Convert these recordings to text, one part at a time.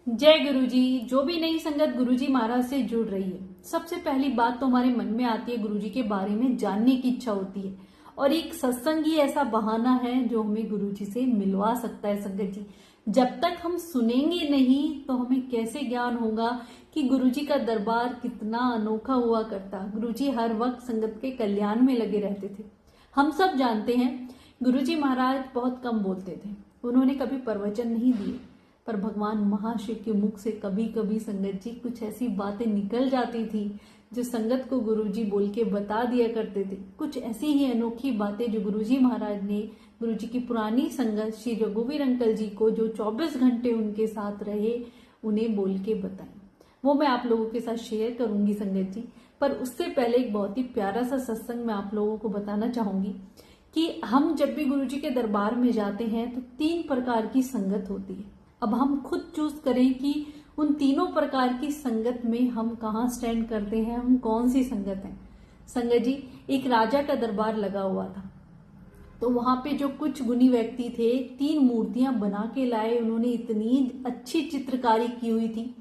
जय गुरुजी। जो भी नई संगत गुरुजी महाराज से जुड़ रही है, सबसे पहली बात तो हमारे मन में आती है गुरुजी के बारे में जानने की इच्छा होती है। और एक सत्संग ही ऐसा बहाना है जो हमें गुरुजी से मिलवा सकता है। संगत जी, जब तक हम सुनेंगे नहीं तो हमें कैसे ज्ञान होगा कि गुरुजी का दरबार कितना अनोखा हुआ करता। गुरुजी हर वक्त संगत के कल्याण में लगे रहते थे। हम सब जानते हैं गुरुजी महाराज बहुत कम बोलते थे, उन्होंने कभी प्रवचन नहीं दिए, पर भगवान महाशिव के मुख से कभी कभी संगत जी कुछ ऐसी बातें निकल जाती थी जो संगत को गुरुजी बोल के बता दिया करते थे। कुछ ऐसी ही अनोखी बातें जो गुरुजी महाराज ने गुरुजी की पुरानी संगत श्री रघुवीर अंकल जी को, जो 24 घंटे उनके साथ रहे, उन्हें बोल के बताएं, वो मैं आप लोगों के साथ शेयर करूंगी संगत जी। पर उससे पहले एक बहुत ही प्यारा सा सत्संग मैं आप लोगों को बताना चाहूंगी कि हम जब भी गुरुजी के दरबार में जाते हैं तो 3 प्रकार की संगत होती है। अब हम खुद चूज करें कि उन तीनों प्रकार की संगत में हम कहाँ स्टैंड करते हैं, हम कौन सी संगत हैं। संगत जी, एक राजा का दरबार लगा हुआ था, तो वहां पे जो कुछ गुणी व्यक्ति थे 3 मूर्तियां बना के लाए। उन्होंने इतनी अच्छी चित्रकारी की हुई थी।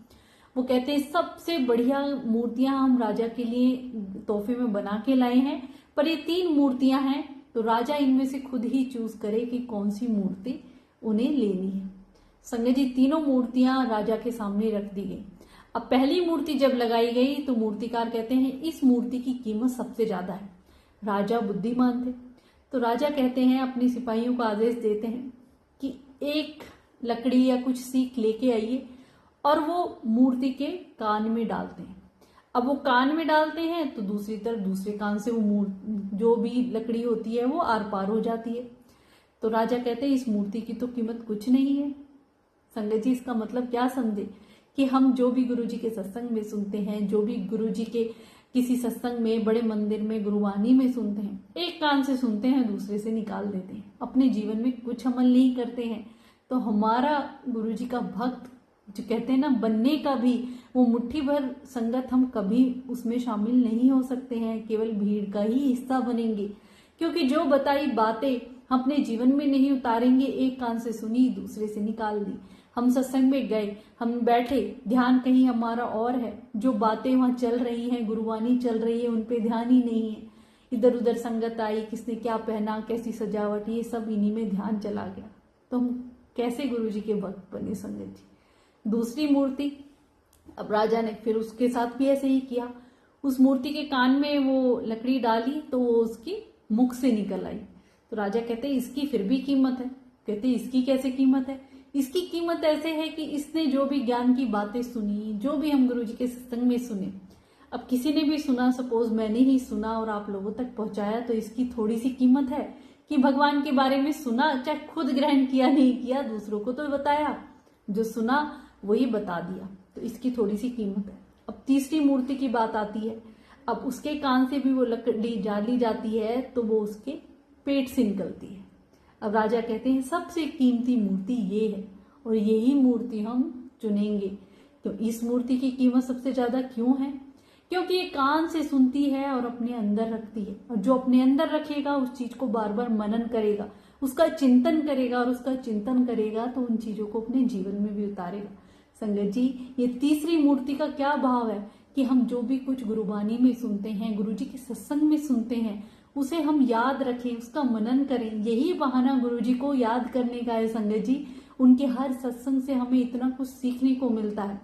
वो कहते हैं सबसे बढ़िया मूर्तियां हम राजा के लिए तोहफे में बना के लाए हैं, पर ये 3 मूर्तियां हैं, तो राजा इनमें से खुद ही चूज करे कि कौन सी मूर्ति उन्हें लेनी है। संगत जी, तीनों मूर्तियां राजा के सामने रख दी गई। अब पहली मूर्ति जब लगाई गई तो मूर्तिकार कहते हैं इस मूर्ति की कीमत सबसे ज्यादा है। राजा बुद्धिमान थे, तो राजा कहते हैं अपने सिपाहियों को आदेश देते हैं कि एक लकड़ी या कुछ सीख लेके आइए और वो मूर्ति के कान में डालते हैं। अब वो कान में डालते हैं तो दूसरी तरफ दूसरे कान से वो जो भी लकड़ी होती है वो आर पार हो जाती है। तो राजा कहते हैं इस मूर्ति की तो कीमत कुछ नहीं है। संगत जी, इसका मतलब क्या समझे कि हम जो भी गुरुजी के सत्संग में सुनते हैं, जो भी गुरुजी के किसी सत्संग में, बड़े मंदिर में, गुरुवाणी में सुनते हैं, एक कान से सुनते हैं दूसरे से निकाल देते हैं, अपने जीवन में कुछ अमल नहीं करते हैं, तो हमारा गुरुजी का भक्त जो कहते हैं ना बनने का भी वो मुट्ठी भर संगत हम कभी उसमें शामिल नहीं हो सकते हैं, केवल भीड़ का ही हिस्सा बनेंगे। क्योंकि जो बताई बातें अपने जीवन में नहीं उतारेंगे, एक कान से सुनी दूसरे से निकाल दी। हम सत्संग में गए, हम बैठे, ध्यान कहीं हमारा और है, जो बातें वहां चल रही हैं, गुरुवाणी चल रही है, उन पे ध्यान ही नहीं है। इधर उधर संगत आई, किसने क्या पहना, कैसी सजावट, ये सब इन्हीं में ध्यान चला गया, तो हम कैसे गुरुजी के भक्त बने। संगत जी, दूसरी मूर्ति, अब राजा ने फिर उसके साथ भी ऐसे ही किया। उस मूर्ति के कान में वो लकड़ी डाली तो वो उसकी मुख से निकल आई। तो राजा कहते इसकी फिर भी कीमत है। कहते इसकी कैसे कीमत है? इसकी कीमत ऐसे है कि इसने जो भी ज्ञान की बातें सुनी, जो भी हम गुरुजी के सत्संग में सुने, अब किसी ने भी सुना, सपोज मैंने ही सुना और आप लोगों तक पहुंचाया, तो इसकी थोड़ी सी कीमत है कि भगवान के बारे में सुना, चाहे खुद ग्रहण किया नहीं किया, दूसरों को तो बताया, जो सुना वही बता दिया, तो इसकी थोड़ी सी कीमत है। अब तीसरी मूर्ति की बात आती है। अब उसके कान से भी वो लकड़ी डाली जाती है तो वो उसके पेट से निकलती है। अब राजा कहते हैं सबसे कीमती मूर्ति ये है और यही मूर्ति हम चुनेंगे। तो इस मूर्ति की कीमत सबसे ज्यादा क्यों है? क्योंकि ये कान से सुनती है और अपने अंदर रखती है, और जो अपने अंदर रखेगा उस चीज को बार बार मनन करेगा, उसका चिंतन करेगा, और उसका चिंतन करेगा तो उन चीजों को अपने जीवन में भी उतारेगा। संगत जी, ये तीसरी मूर्ति का क्या भाव है कि हम जो भी कुछ गुरुवाणी में सुनते हैं, गुरुजी के सत्संग में सुनते हैं, उसे हम याद रखें, उसका मनन करें। यही बहाना गुरुजी को याद करने का है। संगत जी, उनके हर सत्संग से हमें इतना कुछ सीखने को मिलता है,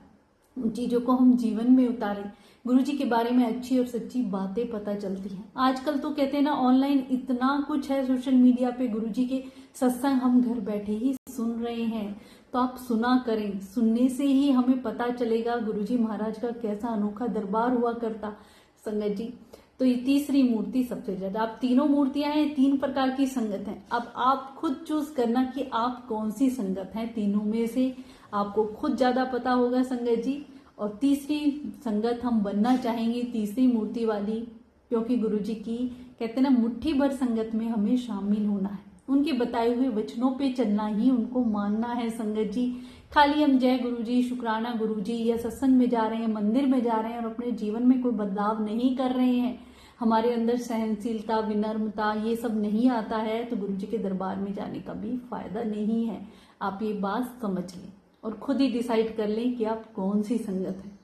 उन चीजों को हम जीवन में उतारें। गुरुजी के बारे में अच्छी और सच्ची बातें पता चलती हैं। आजकल तो कहते हैं ना ऑनलाइन इतना कुछ है, सोशल मीडिया पे गुरुजी के सत्संग हम घर बैठे ही सुन रहे हैं, तो आप सुना करें। सुनने से ही हमें पता चलेगा गुरुजी महाराज का कैसा अनोखा दरबार हुआ करता। संगत जी, तो ये तीसरी मूर्ति सबसे ज्यादा। अब तीनों मूर्तियां हैं, 3 प्रकार की संगत हैं। अब आप खुद चूज करना कि आप कौन सी संगत हैं, तीनों में से आपको खुद ज्यादा पता होगा। संगत जी, और तीसरी संगत हम बनना चाहेंगे, तीसरी मूर्ति वाली, क्योंकि गुरुजी की कहते हैं ना मुट्ठी भर संगत में हमें शामिल होना है, उनके बताए हुए वचनों पे चलना ही उनको मानना है। संगत जी, खाली हम जय गुरुजी, शुक्राना गुरुजी या सत्संग में जा रहे हैं, मंदिर में जा रहे हैं और अपने जीवन में कोई बदलाव नहीं कर रहे हैं, हमारे अंदर सहनशीलता, विनम्रता ये सब नहीं आता है, तो गुरुजी के दरबार में जाने का भी फायदा नहीं है। आप ये बात समझ लें। और खुद ही डिसाइड कर लें कि आप कौन सी संगत है।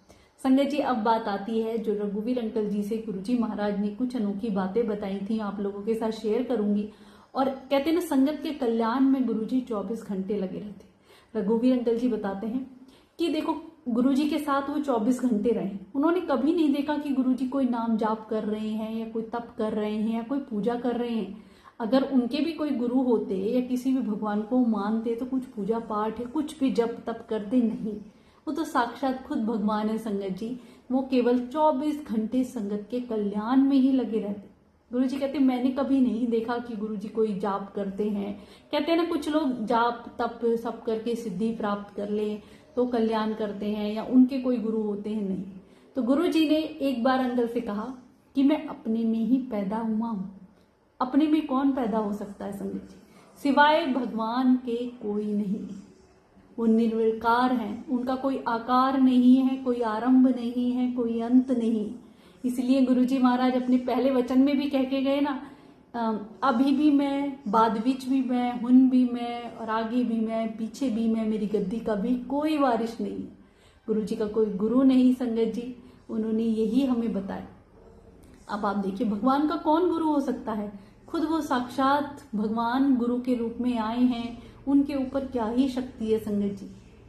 संगत जी, अब बात आती है जो रघुवीर अंकल जी से गुरुजी महाराज ने कुछ अनोखी बातें बताई थी, आप लोगों के साथ शेयर करूंगी। और कहते हैं ना, संगत के कल्याण में गुरुजी 24 घंटे लगे रहते। रघुवीर अंकल जी बताते हैं कि देखो, गुरुजी के साथ वो 24 घंटे रहे, उन्होंने कभी नहीं देखा कि गुरुजी कोई नाम जाप कर रहे हैं या कोई तप कर रहे हैं या कोई पूजा कर रहे हैं। अगर उनके भी कोई गुरु होते या किसी भी भगवान को मानते तो कुछ पूजा पाठ या कुछ भी जप तप करते नहीं। वो तो साक्षात खुद भगवान है संगत जी। वो केवल 24 घंटे संगत के कल्याण में ही लगे रहते। गुरुजी कहते मैंने कभी नहीं देखा कि गुरुजी कोई जाप करते हैं। कहते हैं ना, कुछ लोग जाप तप सब करके सिद्धि प्राप्त कर ले तो कल्याण करते हैं या उनके कोई गुरु होते हैं, नहीं। तो गुरुजी ने एक बार अंकल से कहा कि मैं अपने में ही पैदा हुआ हूं। अपने में कौन पैदा हो सकता है संगत जी? सिवाय भगवान के कोई नहीं। वो निर्विकार हैं, उनका कोई आकार नहीं है, कोई आरंभ नहीं है, कोई अंत नहीं। इसलिए गुरुजी महाराज अपने पहले वचन में भी कह के गए ना, अभी भी मैं, बाद विच भी मैं, हुन भी मैं, और आगे भी मैं, पीछे भी मैं, मेरी गद्दी का भी कोई वारिश नहीं। गुरुजी का कोई गुरु नहीं संगत जी, उन्होंने यही हमें बताया। अब आप देखिए, भगवान का कौन गुरु हो सकता है? खुद वो साक्षात भगवान गुरु के रूप में आए हैं। उनके ऊपर क्या ही शक्ति है संगत जी।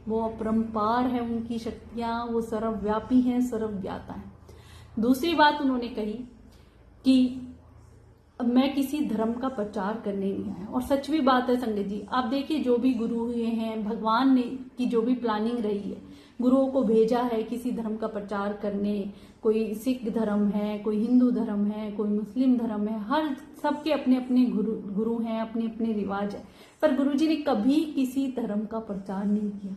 वो अपरंपार है, उनकी शक्तियां, वो सर्वव्यापी हैं, सर्वज्ञाता है। दूसरी बात उन्होंने कही कि मैं किसी धर्म का प्रचार करने नहीं आया, और सच भी बात है संगत जी। आप देखिए, जो भी गुरु हुए हैं, भगवान ने की जो भी प्लानिंग रही है, गुरुओं को भेजा है किसी धर्म का प्रचार करने। कोई सिख धर्म है, कोई हिंदू धर्म है, कोई मुस्लिम धर्म है, हर सबके अपने अपने गुरु हैं, अपने अपने रिवाज है। पर गुरुजी ने कभी किसी धर्म का प्रचार नहीं किया।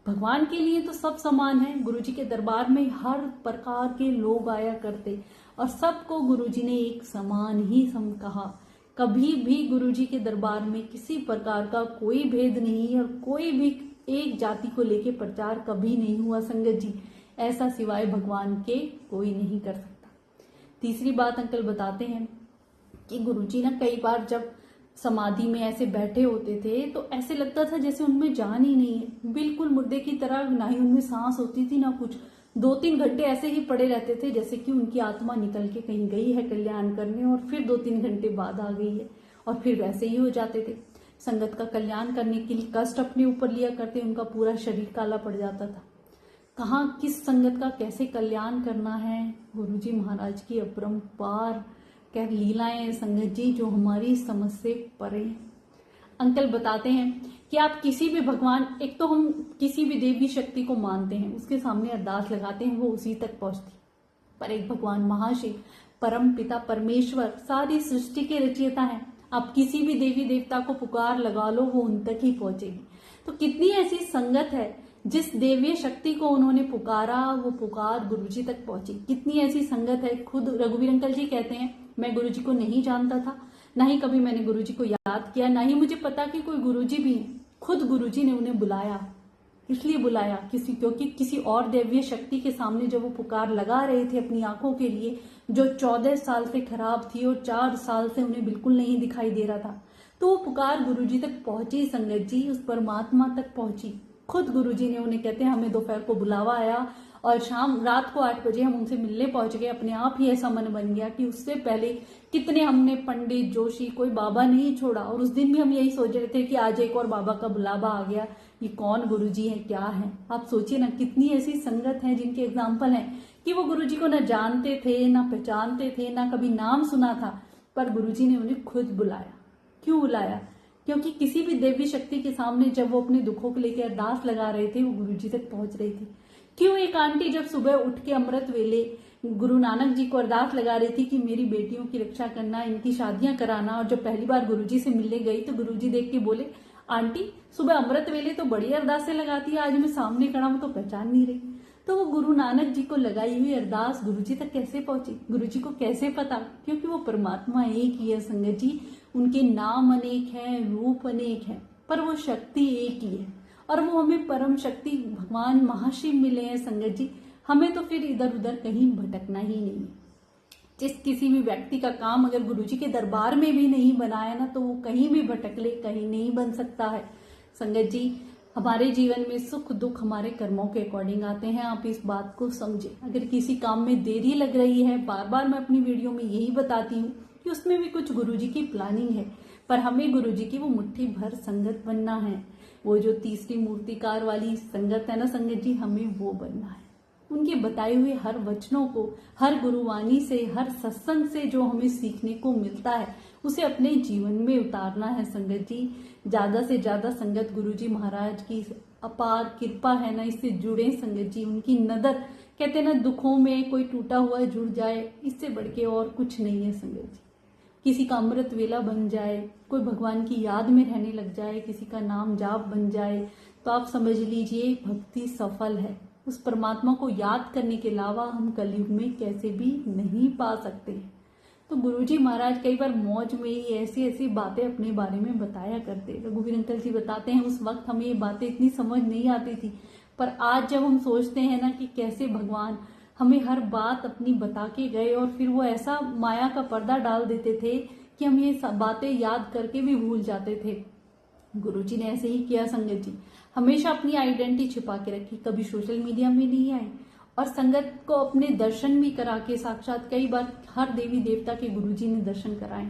भगवान के लिए तो सब समान है। गुरुजी के दरबार में हर प्रकार के लोग आया करते और सबको गुरुजी ने एक समान ही कहा। कभी भी गुरुजी के दरबार में किसी प्रकार का कोई भेद नहीं और कोई भी एक जाति को लेके प्रचार कभी नहीं हुआ संगत जी। ऐसा सिवाय भगवान के कोई नहीं कर सकता। तीसरी बात अंकल बताते हैं कि गुरुजी ना कई बार जब समाधि में ऐसे बैठे होते थे तो ऐसे लगता था जैसे उनमें जान ही नहीं है, बिल्कुल मुर्दे की तरह। ना ही उनमें सांस होती थी ना कुछ। 2-3 घंटे ऐसे ही पड़े रहते थे जैसे कि उनकी आत्मा निकल के कहीं गई है कल्याण करने और फिर 2-3 घंटे बाद आ गई है, और फिर वैसे ही हो जाते थे। संगत का कल्याण करने के लिए कष्ट अपने ऊपर लिया करते, उनका पूरा शरीर काला पड़ जाता था। कहाँ किस संगत का कैसे कल्याण करना है, गुरुजी महाराज की अपरंपार क्या लीलाएं संगत जी, जो हमारी समझ से परे हैं। अंकल बताते हैं कि आप किसी भी भगवान, एक तो हम किसी भी देवी शक्ति को मानते हैं, उसके सामने अरदास लगाते हैं, वो उसी तक पहुंचती। पर एक भगवान महाशिव, परम पिता परमेश्वर, सारी सृष्टि के रचयिता हैं। आप किसी भी देवी देवता को पुकार लगा लो, वो उन तक ही पहुंचेगी। तो कितनी ऐसी संगत है जिस देवीय शक्ति को उन्होंने पुकारा, वो पुकार गुरुजी तक पहुंची। कितनी ऐसी संगत है। खुद रघुवीर अंकल जी कहते हैं, मैं गुरुजी को नहीं जानता था, ना ही कभी मैंने गुरुजी को याद किया, ना ही मुझे पता कि कोई गुरुजी भी है। खुद गुरुजी ने उन्हें बुलाया, इसलिए बुलाया क्योंकि किसी और दैवीय शक्ति के सामने जब वो पुकार लगा रहे थे अपनी आंखों के लिए, जो 14 साल से खराब थी और 4 साल से उन्हें बिल्कुल नहीं दिखाई दे रहा था, तो वो पुकार गुरुजी तक पहुंची संगत जी, उस परमात्मा तक पहुंची। खुद गुरुजी ने उन्हें, कहते हैं, हमें दोपहर को बुलावा आया और रात को 8 बजे हम उनसे मिलने पहुंच गए। अपने आप ही ऐसा मन बन गया कि उससे पहले कितने हमने पंडित जोशी, कोई बाबा नहीं छोड़ा। और उस दिन भी हम यही सोच रहे थे कि आज एक और बाबा का बुलावा आ गया, ये कौन गुरुजी है, क्या है। आप सोचिए ना, कितनी ऐसी संगत है जिनके एग्जाम्पल हैं कि वो गुरुजी को न जानते थे, ना पहचानते थे, ना कभी नाम सुना था, पर गुरुजी ने उन्हें खुद बुलाया। क्यों बुलाया? क्योंकि किसी भी देवी शक्ति के सामने जब वो अपने दुखों को लेकर अरदास लगा रहे थे, वो गुरुजी तक पहुंच रही थी। क्यों एक आंटी जब सुबह उठ के अमृत वेले गुरु नानक जी को अरदास लगा रही थी कि मेरी बेटियों की रक्षा करना, इनकी शादियां कराना, और जब पहली बार गुरुजी से मिलने गई तो गुरुजी देख के बोले, आंटी सुबह अमृत वेले तो बड़ी अरदासें लगाती है, आज मैं सामने खड़ा हूं तो पहचान नहीं रही। तो वो गुरु नानक जी को लगाई हुई अरदास गुरुजी तक कैसे पहुंची, गुरुजी को कैसे पता? क्योंकि वो परमात्मा एक ही है संगत जी। उनके नाम अनेक हैं, रूप अनेक हैं, पर वो शक्ति एक ही है। और वो हमें परम शक्ति भगवान महाशिव मिले हैं संगत जी। हमें तो फिर इधर उधर कहीं भटकना ही नहीं है। जिस किसी भी व्यक्ति का काम अगर गुरुजी के दरबार में भी नहीं बनाया ना, तो वो कहीं भी भटक ले, कहीं नहीं बन सकता है संगत जी। हमारे जीवन में सुख दुख हमारे कर्मों के अकॉर्डिंग आते हैं। आप इस बात को समझें। अगर किसी काम में देरी लग रही है, बार बार मैं अपनी वीडियो में यही बताती हूँ कि उसमें भी कुछ गुरुजी की प्लानिंग है, पर हमें गुरुजी की वो मुट्ठी भर संगत बनना है। वो जो तीसरी मूर्तिकार वाली संगत है ना संगत जी, हमें वो बनना है। उनके बताए हुए हर वचनों को, हर गुरुवाणी से, हर सत्संग से जो हमें सीखने को मिलता है, उसे अपने जीवन में उतारना है संगत जी। ज्यादा से ज्यादा संगत गुरुजी महाराज की अपार कृपा है ना, इससे जुड़े संगत जी। उनकी नदर, कहते हैं ना, दुखों में कोई टूटा हुआ जुड़ जाए, इससे बढ़ के और कुछ नहीं है संगत जी। किसी का अमृत वेला बन जाए, कोई भगवान की याद में रहने लग जाए, किसी का नाम जाप बन जाए, तो आप समझ लीजिए भक्ति सफल है। उस परमात्मा को याद करने के अलावा हम कलयुग में कैसे भी नहीं पा सकते। तो गुरुजी महाराज कई बार मौज में ही ऐसी ऐसी बातें अपने बारे में बताया करते। रघुवीर अंकल जी बताते हैं, उस वक्त हमें ये बातें इतनी समझ नहीं आती थी, पर आज जब हम सोचते हैं ना कि कैसे भगवान हमें हर बात अपनी बता के गए, और फिर वो ऐसा माया का पर्दा डाल देते थे कि हम ये सब बातें याद करके भी भूल जाते थे। गुरुजी ने ऐसे ही किया संगत जी। हमेशा अपनी आइडेंटिटी छिपा के रखी, कभी सोशल मीडिया में नहीं आए, और संगत को अपने दर्शन भी करा के साक्षात कई बार हर देवी देवता के गुरुजी ने दर्शन कराए,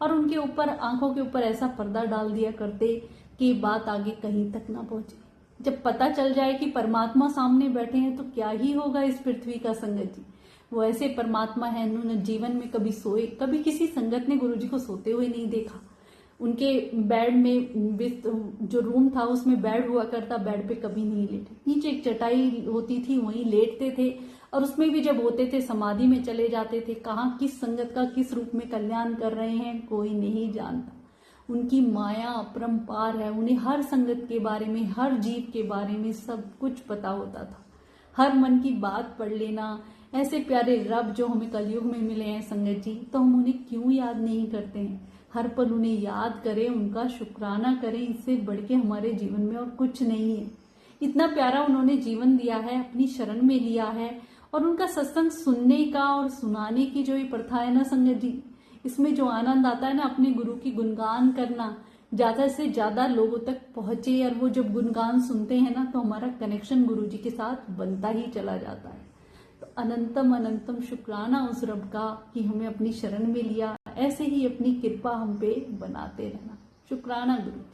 और उनके ऊपर आंखों के ऊपर ऐसा पर्दा डाल दिया करते कि बात आगे कहीं तक ना पहुंचे। जब पता चल जाए कि परमात्मा सामने बैठे हैं तो क्या ही होगा इस पृथ्वी का संगत जी। वो ऐसे परमात्मा है, उन्होंने जीवन में कभी सोए, कभी किसी संगत ने गुरुजी को सोते हुए नहीं देखा। उनके बेड में जो रूम था उसमें बेड हुआ करता, बेड पे कभी नहीं लेटे, नीचे एक चटाई होती थी वहीं लेटते थे, और उसमें भी जब होते थे समाधि में चले जाते थे। कहाँ किस संगत का किस रूप में कल्याण कर रहे हैं कोई नहीं जानता। उनकी माया अपरंपार है, उन्हें हर संगत के बारे में, हर जीव के बारे में सब कुछ पता होता था। हर मन की बात पढ़ लेना। ऐसे प्यारे रब जो हमें कलयुग में मिले हैं संगत जी, तो हम उन्हें क्यों याद नहीं करते हैं। हर पल उन्हें याद करें, उनका शुक्राना करें, इससे बढ़ के हमारे जीवन में और कुछ नहीं है। इतना प्यारा उन्होंने जीवन दिया है, अपनी शरण में लिया है, और उनका सत्संग सुनने का और सुनाने की जो ये प्रथा है ना संगत जी, इसमें जो आनंद आता है ना, अपने गुरु की गुणगान करना, ज्यादा से ज्यादा लोगों तक पहुंचे, और वो जब गुणगान सुनते हैं ना तो हमारा कनेक्शन गुरु जी के साथ बनता ही चला जाता है। तो अनंतम अनंतम शुक्राना उस रब का कि हमें अपनी शरण में लिया। ऐसे ही अपनी कृपा हम पे बनाते रहना। शुक्राना गुरु जी।